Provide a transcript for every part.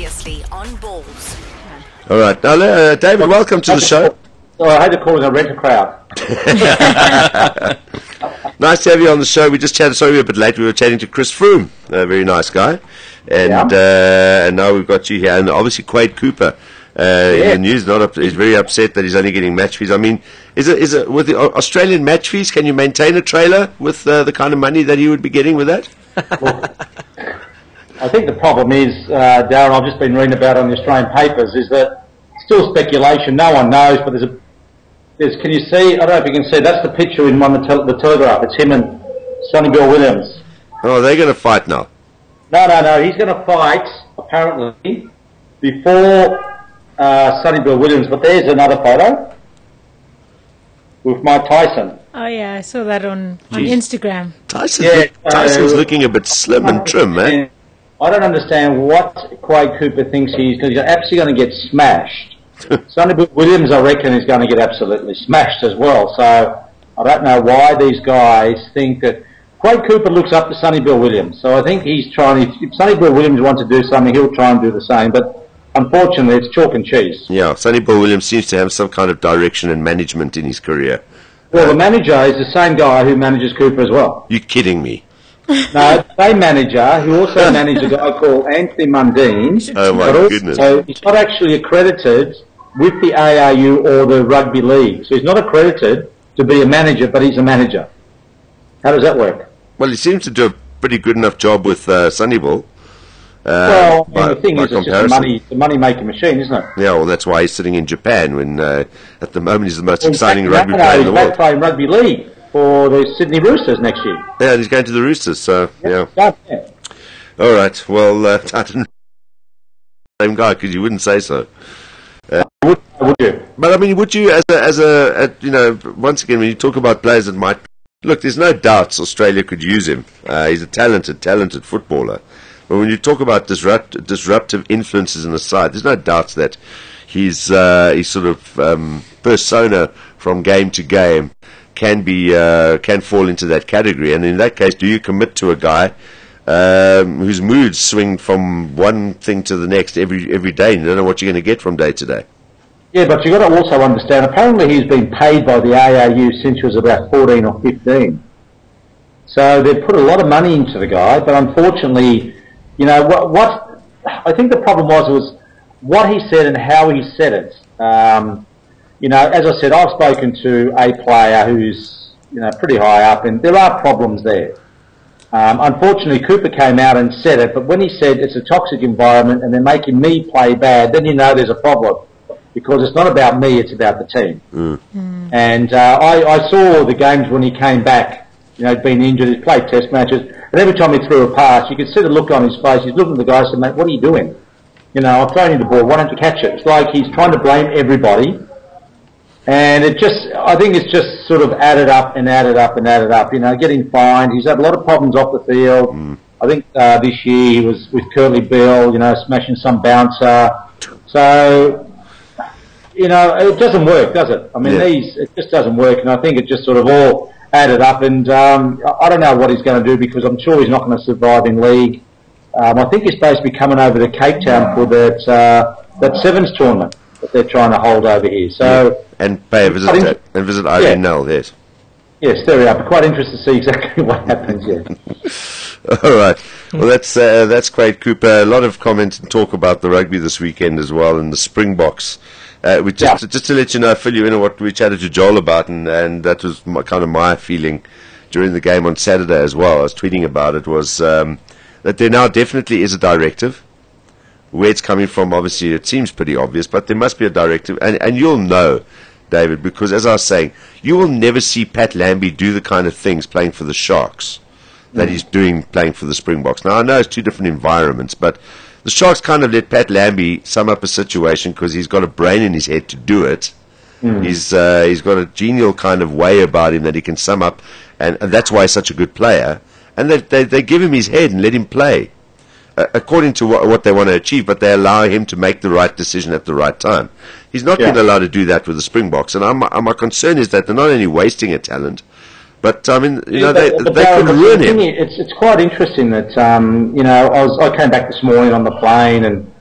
Previously on Balls. All right. Now, David, welcome to the show. Oh, I had to call it a rent-a-crowd. Nice to have you on the show. We just chatted, sorry we were a bit late, we were chatting to Chris Froome, a very nice guy. And and now we've got you here. And obviously Quade Cooper in the news, he's very upset that he's only getting match fees. I mean, is it with the Australian match fees, can you maintain a trailer with the kind of money that he would be getting with that? Well, I think the problem is, Darren, I've just been reading about on the Australian papers, is that still speculation, no one knows, but can you see, I don't know if you can see, that's the picture in the Telegraph, it's him and Sonny Bill Williams. Oh, they're going to fight now? No, he's going to fight, apparently, before Sonny Bill Williams, but there's another photo with Mike Tyson. Oh yeah, I saw that on Instagram. Tyson's looking a bit slim and trim, man. I don't understand what Quade Cooper thinks he's absolutely going to get smashed. Sonny Bill Williams, I reckon, is going to get absolutely smashed as well. So I don't know why these guys think that. Quade Cooper looks up to Sonny Bill Williams, so I think he's trying. If Sonny Bill Williams wants to do something, he'll try and do the same. But unfortunately, it's chalk and cheese. Yeah, Sonny Bill Williams seems to have some kind of direction and management in his career. Well, the manager is the same guy who manages Cooper as well. You're kidding me. No, the same manager who also managed a guy called Anthony Mundine. Oh my goodness. So he's not actually accredited with the ARU or the rugby league. So he's not accredited to be a manager, but he's a manager. How does that work? Well, he seems to do a pretty good enough job with Sonny Bill. The thing is, it's just the money-making machine, isn't it? Yeah, well, that's why he's sitting in Japan when, at the moment, he's the most exciting rugby player in the world. He's playing rugby league for the Sydney Roosters next year. Yeah, and he's going to the Roosters, so, yeah. All right, well, I didn't same guy, because you wouldn't say so. Would you? But, I mean, would you, once again, when you talk about players that might... Look, there's no doubts Australia could use him. He's a talented footballer. But when you talk about disruptive influences in the side, there's no doubts that his sort of persona from game to game can fall into that category. And in that case, do you commit to a guy whose moods swing from one thing to the next every day, and you don't know what you're going to get from day to day? Yeah, but you've got to also understand, apparently he's been paid by the ARU since he was about 14 or 15. So they've put a lot of money into the guy, but unfortunately... You know, what I think the problem was what he said and how he said it. As I said, I've spoken to a player who's, pretty high up, and there are problems there. Unfortunately, Cooper came out and said it, but when he said it's a toxic environment and they're making me play bad, then you know there's a problem. Because it's not about me, it's about the team. And I saw the games when he came back, he'd been injured, he'd played test matches. And every time he threw a pass, you could see the look on his face. He's looking at the guy and said, mate, what are you doing? I've thrown you the ball. Why don't you catch it? It's like he's trying to blame everybody. And I think it's just sort of added up and added up and added up. Getting fined. He's had a lot of problems off the field. I think this year he was with Curly Bill, smashing some bouncer. So, it doesn't work, does it? I mean, it just doesn't work. And I think it just sort of all... added up, and I don't know what he's going to do because I'm sure he's not going to survive in league. I think he's supposed to be coming over to Cape Town for that Sevens tournament that they're trying to hold over here. So and pay a visit visit Irene Nell. Yes, there we are. But quite interested to see exactly what happens. Yeah. All right. Well, that's Quade Cooper. A lot of comment and talk about the rugby this weekend as well, and the Springboks. Just to let you know, fill you in on what we chatted to Joel about, and that was kind of my feeling during the game on Saturday as well. I was tweeting about it, was that there now definitely is a directive. Where it's coming from, obviously, it seems pretty obvious, but there must be a directive. And you'll know, David, because as I was saying, you will never see Pat Lambie do the kind of things playing for the Sharks that he's doing playing for the Springboks. Now, I know it's two different environments, but... The Sharks kind of let Pat Lambie sum up a situation because he's got a brain in his head to do it. He's got a genial kind of way about him that he can sum up, and that's why he's such a good player. And they give him his head and let him play according to what they want to achieve, but they allow him to make the right decision at the right time. He's not been allowed to do that with the Springboks, and my concern is that they're not only wasting a talent, but I mean, they could ruin him. It's quite interesting that I came back this morning on the plane and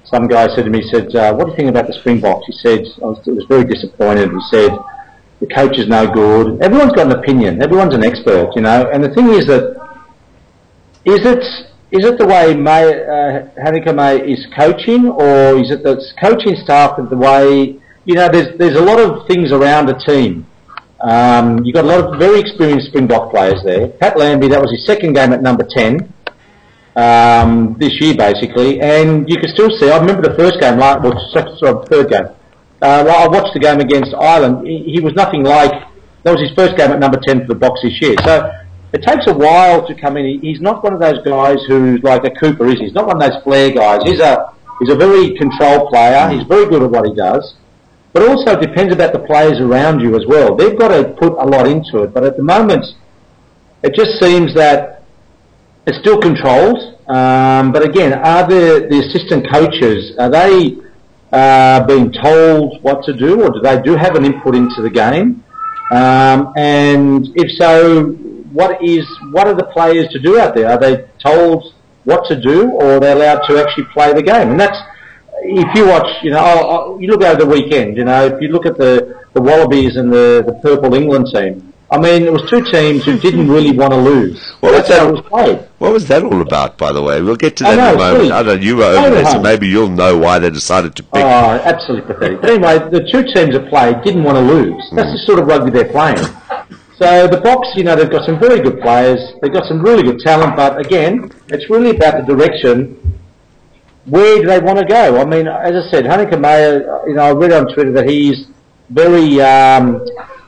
some guy said to me, he said, what do you think about the Springboks? He said, I was very disappointed. He said, the coach is no good. Everyone's got an opinion. Everyone's an expert, you know. And the thing is that, is it the way Hanika May is coaching, or is it the coaching staff the way, you know, there's a lot of things around a team. You've got a lot of very experienced Springbok players there. Pat Lambie, that was his second game at number 10 this year, basically. And you can still see, I remember the first game, third game. I watched the game against Ireland. He was nothing like, that was his first game at number 10 for the Box this year. So it takes a while to come in. He's not one of those guys who's like a Cooper, is he? He's not one of those flair guys. He's a very controlled player. He's very good at what he does. But also it depends about the players around you as well. They've got to put a lot into it. But at the moment, it just seems that it's still controlled. But again, are the assistant coaches, are they being told what to do, or do they have an input into the game? And if so, what are the players to do out there? Are they told what to do, or are they allowed to actually play the game? And that's, if you watch, you know, you look over the weekend, you know, if you look at the Wallabies and the Purple England team, I mean, it was two teams who didn't really want to lose. Well, that's how it was played. What was that all about, by the way? We'll get to that in a moment. I don't know, you were over there, so maybe you'll know why they decided to pick. Oh, absolutely pathetic. But anyway, the two teams that played didn't want to lose. That's the sort of rugby they're playing. So the Box, you know, they've got some very good players. They've got some really good talent, but again, it's really about the direction. Where do they want to go? I mean, as I said, Hanika Meyer, you know, I read on Twitter that he's very,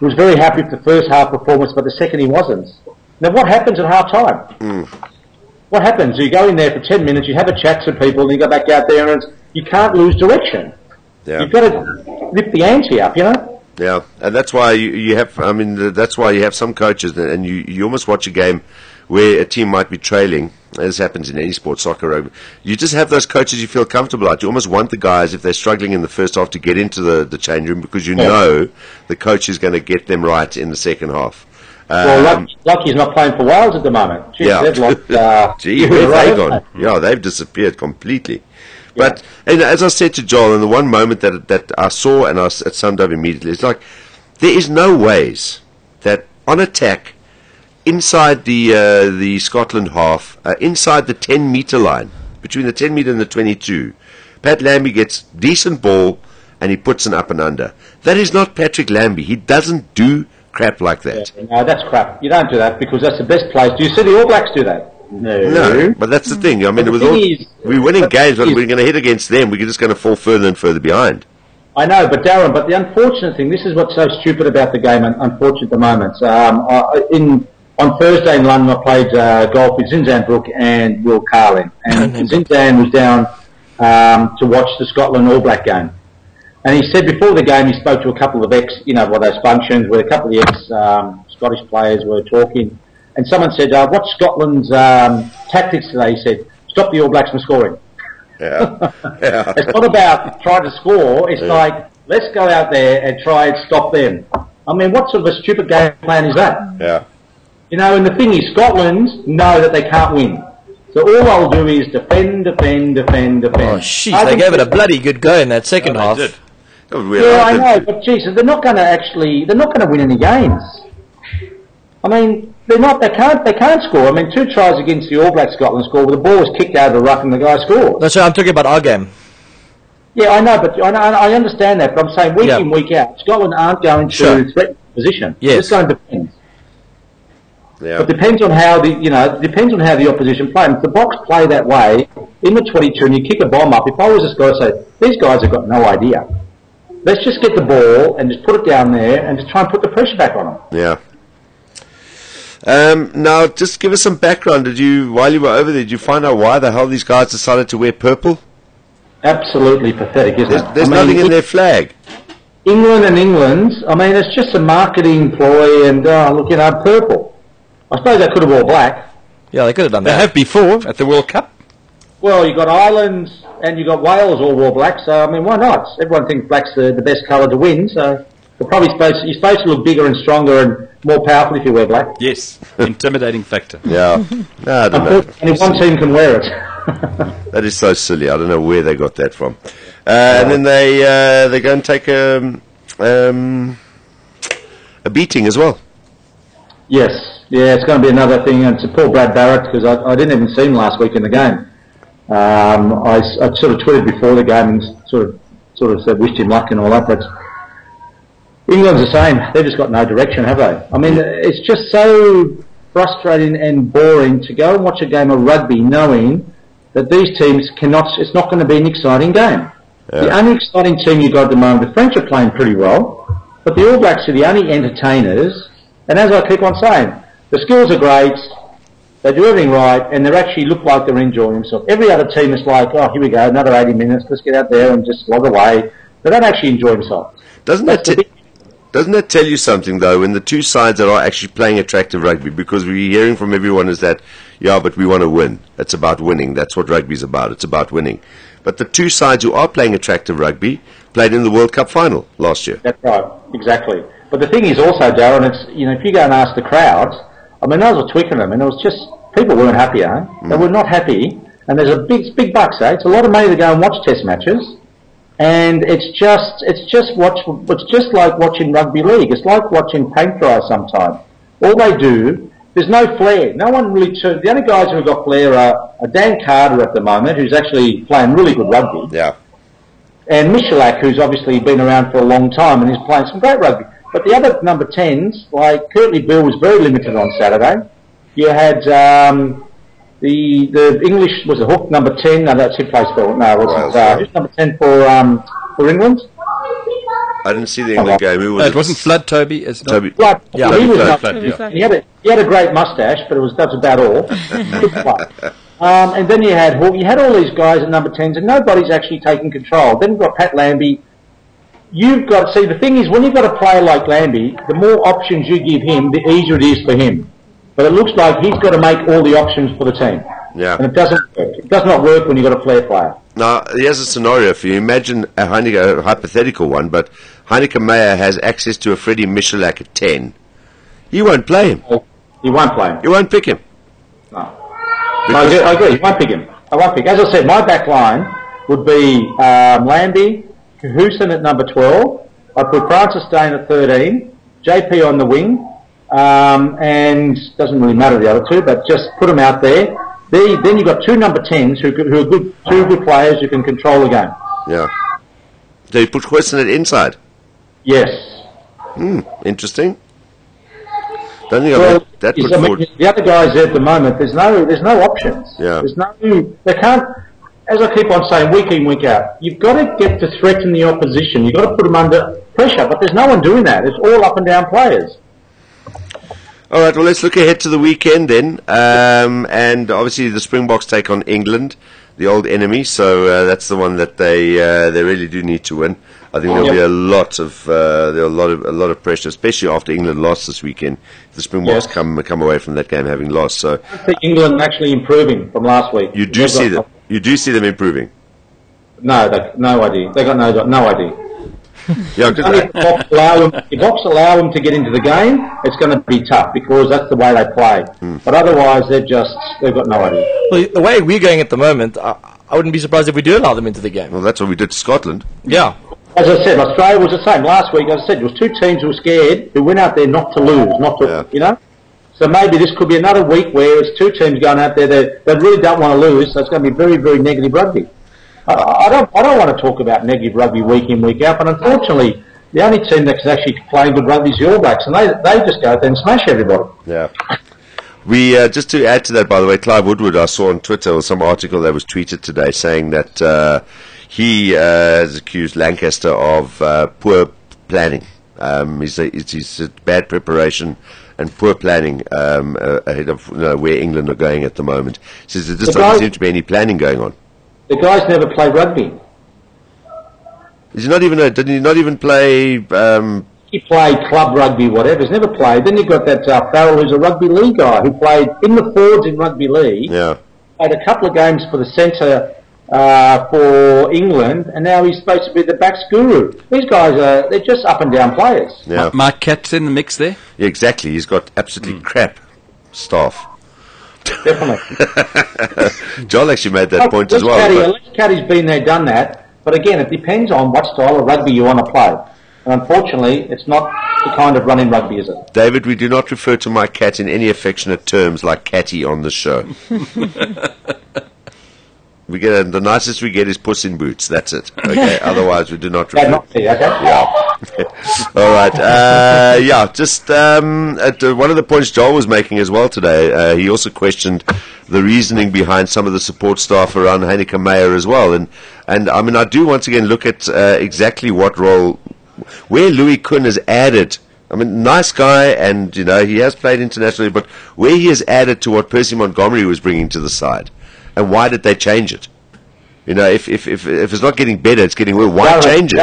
was very happy with the first half performance, but the second he wasn't. Now, what happens at half time? What happens? You go in there for 10 minutes, you have a chat to people, and you go back out there, and you can't lose direction. Yeah. You've got to lift the ante up, you know? Yeah, and that's why you have, I mean, that's why you have some coaches, and you almost watch a game where a team might be trailing, as happens in any sport, soccer, rugby. You just have those coaches you feel comfortable at. You almost want the guys, if they're struggling in the first half, to get into the change room, because you know the coach is going to get them right in the second half. Well, Lucky's not playing for Wales at the moment. Jeez, yeah. They've lost, Gee, where's they gone? Yeah, they've disappeared completely. But and as I said to Joel, in the one moment that I saw and I summed up immediately, it's like there is no ways that on attack inside the Scotland half, inside the 10-metre line, between the 10-metre and the 22, Pat Lambie gets decent ball and he puts an up and under. That is not Patrick Lambie. He doesn't do crap like that. Yeah, no, that's crap. You don't do that because that's the best place. Do you see the All Blacks do that? No, but that's the thing. I mean, we're winning games, but we're going to hit against them. We're just going to fall further and further behind. I know, but Darren, the unfortunate thing, this is what's so stupid about the game, unfortunate at the moment. On Thursday in London, I played golf with Zinzan Brook and Will Carlin. And Zinzan was down to watch the Scotland All Black game. And he said before the game, he spoke to a couple of those functions where a couple of the ex-Scottish players were talking. And someone said, what's Scotland's tactics today? He said, stop the All Blacks from scoring. Yeah. It's not about trying to score. It's like, let's go out there and try and stop them. I mean, what sort of a stupid game plan is that? Yeah. You know, and the thing is, Scotland know that they can't win. So all I'll do is defend. Oh, jeez, they gave it a bloody good go in that second half. Yeah, I know, but Jesus, they're not going to win any games. I mean, they can't score. I mean, 2 tries against the All Blacks Scotland score where the ball was kicked out of the ruck and the guy scored. That's right, I'm talking about our game. Yeah, I know, but I understand that, but I'm saying week in, week out, Scotland aren't going to threaten the position. Yes. It's going to depend. Yeah. But depends on how the opposition play. And if the Box play that way in the 22 and you kick a bomb up, if I was this guy, I'd say these guys have got no idea. Let's just get the ball and just put it down there and just try and put the pressure back on them. Yeah. Now, just give us some background. While you were over there, did you find out why the hell these guys decided to wear purple? Absolutely pathetic, isn't it? There's nothing in their flag. England, I mean, it's just a marketing ploy and, purple. I suppose they could have wore black. Yeah, they could have done that. They have before at the World Cup. Well, you got Ireland and you got Wales all wore black, so, I mean, why not? Everyone thinks black's the best colour to win, so you're supposed to look bigger and stronger more powerful if you wear black. Yes, intimidating factor. Yeah. No, I don't know. Only one team can wear it. That is so silly. I don't know where they got that from. And then they go and take a beating as well. Yes, yeah, it's going to be another thing. And it's poor Brad Barrett, because I didn't even see him last week in the game. I sort of tweeted before the game and sort of said wished him luck and all that, but England's the same. They've just got no direction, have they? I mean, it's just so frustrating and boring to go and watch a game of rugby knowing that these teams cannot. It's not going to be an exciting game. Yeah. The only exciting team you've got at the moment, the French are playing pretty well, but the All Blacks are the only entertainers. And as I keep on saying, the skills are great, they do everything right, and they actually look like they're enjoying themselves. Every other team is like, oh, here we go, another 80 minutes, let's get out there and just slog away. They don't actually enjoy themselves. Doesn't that tell you something, though, when the two sides are actually playing attractive rugby? Because we're hearing from everyone is that, yeah, but we want to win. It's about winning. That's what rugby's about. It's about winning. But the two sides who are playing attractive rugby played in the World Cup final last year. That's right, exactly. But the thing is also, Darren, it's, if you go and ask the crowds, I mean, those were tweaking them, and it was just, people weren't happy, eh? They were not happy, and there's a big bucks, eh? It's a lot of money to go and watch test matches, and it's just like watching rugby league. It's like watching paint dry sometimes. All they do, there's no flair. No one really, the only guys who've got flair are Dan Carter at the moment, who's actually playing really good rugby. Yeah. And Michalak, who's obviously been around for a long time and he's playing some great rugby. But the other number 10s, like Curtly Bill was very limited on Saturday. You had the English, was a hook, number 10. No, that's who plays for, no, it wasn't. Who's number 10 for England? I didn't see the England game. Who was it wasn't Flood, Toby. It's Toby. Flood. Yeah, he was Flood, yeah. He had a great moustache, but that's about all. Good play. And then you had Hawke. You had all these guys at number 10s, and nobody's actually taking control. Then you've got Pat Lambie. The thing is, when you've got a player like Lambie, the more options you give him, the easier it is for him. But it looks like he's got to make all the options for the team. Yeah. And it doesn't work. It does not work when you've got a flair player. Now, here's a scenario for you. Imagine a hypothetical one, but Heineke Meyer has access to a Freddie Michalak at 10. You won't play him. You won't play him. You won't pick him. No. I agree. You won't pick him. I won't pick. As I said, my back line would be Lambie, Houston at number 12. I put Francis Dane at 13. JP on the wing. And doesn't really matter the other two, but just put them out there. Then you've got two number 10s who are good, two good players who can control the game. Yeah. So you put Huiston at inside? Yes. Interesting. Don't think that put forward. The other guys there at the moment, there's no options. Yeah. They can't, as I keep on saying, week in, week out, you've got to get to threaten the opposition. You've got to put them under pressure, but there's no one doing that. It's all up and down players. All right, well, let's look ahead to the weekend then. And obviously the Springboks take on England, the old enemy, so that's the one that they really do need to win. I think there'll be a lot of pressure, especially after England lost this weekend. The Springboks come away from that game having lost. So I think England actually improving from last week. You do see them improving. No, no idea. They got no idea. Yeah, if Box allow them to get into the game, it's going to be tough because that's the way they play. But otherwise, they've got no idea. Well, the way we're going at the moment, I wouldn't be surprised if we do allow them into the game. Well, that's what we did to Scotland. Yeah. As I said, Australia was the same. Last week, as I said, there was two teams who were scared, who went out there not to lose, So maybe this could be another week where it's two teams going out there that really don't want to lose, so it's going to be very, very negative rugby. I don't want to talk about negative rugby week in, week out, but unfortunately, the only team that's actually playing good rugby is the All Blacks, and they just go out there and smash everybody. Yeah. We just to add to that, by the way, Clive Woodward, I saw on Twitter was some article that was tweeted today saying that he has accused Lancaster of poor planning. It's bad preparation and poor planning ahead of where England are going at the moment. He says there just doesn't seem to be any planning going on. The guy's never played rugby. Is he not even? Did he not even play? He played club rugby, whatever. He's never played. Then you've got that Farrell, who's a rugby league guy, who played in the forwards in rugby league. Yeah. Played a couple of games for the centre for England, and now he's supposed to be the backs guru. These guys they're just up and down players. Yeah. Mark Catt's in the mix there. Yeah, exactly. He's got absolutely crap staff. Definitely. Joel actually made that point as well. Alex Caddy's been there, done that. But again, it depends on what style of rugby you want to play. And unfortunately, it's not the kind of running rugby, is it? David, we do not refer to my cat in any affectionate terms like Catty on the show. The nicest we get is Puss in Boots. That's it. Okay. Otherwise, we do not refer. Yeah. All right. Just one of the points Joel was making as well today. He also questioned the reasoning behind some of the support staff around Heineke Meyer as well. And I mean, I do once again look at exactly what role where Louis Kuhn has added. I mean, nice guy, and he has played internationally, but where he has added to what Percy Montgomery was bringing to the side. And why did they change it? If it's not getting better, it's getting worse. Why change it?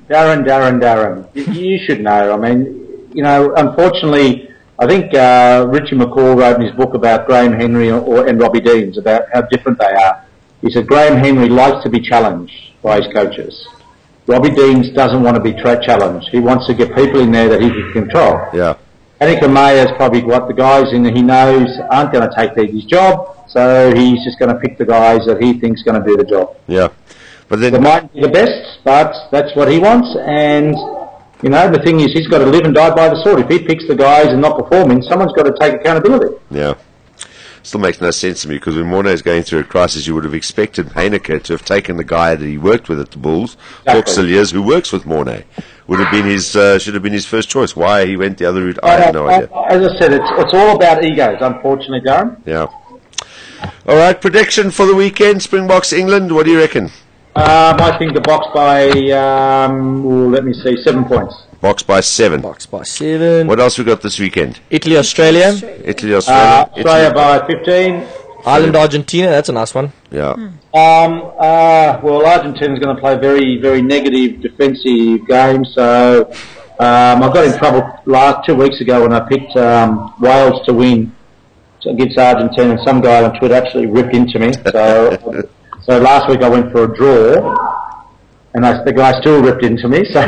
Darren. You should know. I mean, unfortunately, I think Richie McCaw wrote in his book about Graham Henry and Robbie Deans about how different they are. He said Graham Henry likes to be challenged by his coaches. Robbie Deans doesn't want to be challenged. He wants to get people in there that he can control. Yeah. Heineke Meyer is probably what the guys he knows aren't going to take his job. So he's just going to pick the guys that he thinks going to do the job. Yeah, but then they might be the best, but that's what he wants. And the thing is, he's got to live and die by the sword. If he picks the guys and not performing, someone's got to take accountability. Yeah, still makes no sense to me because when Morné is going through a crisis, you would have expected Heineke to have taken the guy that he worked with at the Bulls, Hawk Cilliers, who works with Morné. Would have been should have been his first choice. Why he went the other route, I have no idea. As I said, it's all about egos, unfortunately, Darren. Yeah. All right, prediction for the weekend, Springboks England. What do you reckon? I think the Boks by 7 points. Boks by 7. Boks by 7. What else we got this weekend? Italy, Australia. Australia by 15. Ireland, Argentina. That's a nice one. Yeah. Well, Argentina's going to play very, very negative defensive game. So I got in trouble 2 weeks ago when I picked Wales to win against Argentina, and some guy on Twitter actually ripped into me. So last week I went for a draw, and the guy still ripped into me. So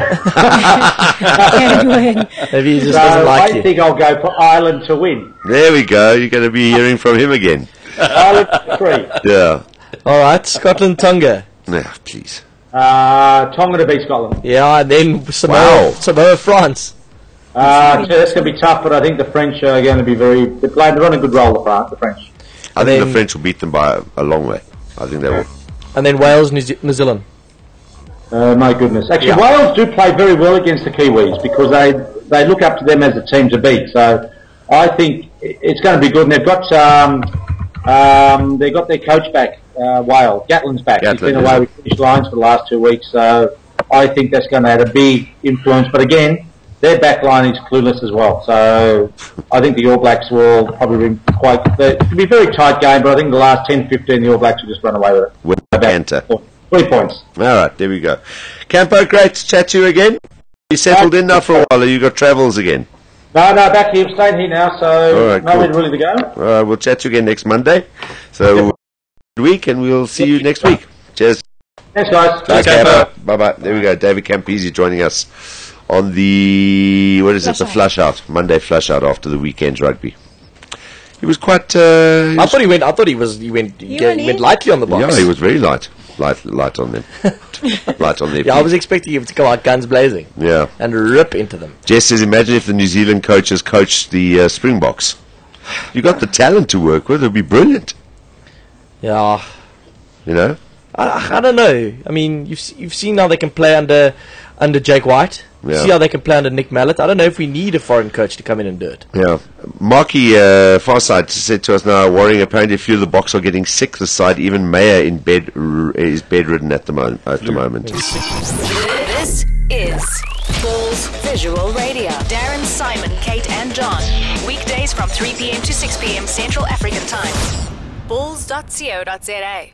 maybe he just doesn't like you. I think I'll go for Ireland to win. There we go. You're going to be hearing from him again. Ireland to 3. Yeah. All right, Scotland, Tonga. Yeah, please. Tonga to beat Scotland. Yeah, and then Samoa, France. That's going to be tough, but I think the French are going to be they're on a good roll, the French. I think the French will beat them by a long way. I think they will. And then Wales, New Zealand. My goodness. Actually, Wales do play very well against the Kiwis because they look up to them as a team to beat. So I think it's going to be good. And they've got their coach back, Wales. Gatlin's back. He's been away with finished lines for the last 2 weeks. So I think that's going to have a big influence. But again, their back line is clueless as well. So I think the All Blacks will probably be it'll be a very tight game, but I think the last 10-15, the All Blacks will just run away with it. With a banter. 3 points. All right, there we go. Campo, great to chat to you again. You settled in now for a while, or you got travels again? No, back here. I'm staying here now, so nowhere really to go. All right, we'll chat to you again next Monday. So, good week, and we'll see you next week. Cheers. Thanks, guys. Thanks, Campo. Bye-bye. There we go. David Campese joining us on the the flush out Monday flush out after the weekend's rugby. He was quite. I thought he went lightly on the box. Yeah, he was very light on them. Light on their feet. I was expecting him to come out guns blazing. Yeah, and rip into them. Jess says, imagine if the New Zealand coaches coached the Springboks. You got the talent to work with; it'd be brilliant. Yeah, I don't know. I mean, you've seen how they can play under Jake White. Yeah. See how they can play under Nick Mallett. I don't know if we need a foreign coach to come in and do it. Yeah. Marky Farside said to us now, worrying apparently a few of the Boks are getting sick this side. Even Meyer is bedridden at the moment. This is Balls Visual Radio. Darren, Simon, Kate and John. Weekdays from 3 p.m. to 6 p.m. Central African Time. Balls.co.za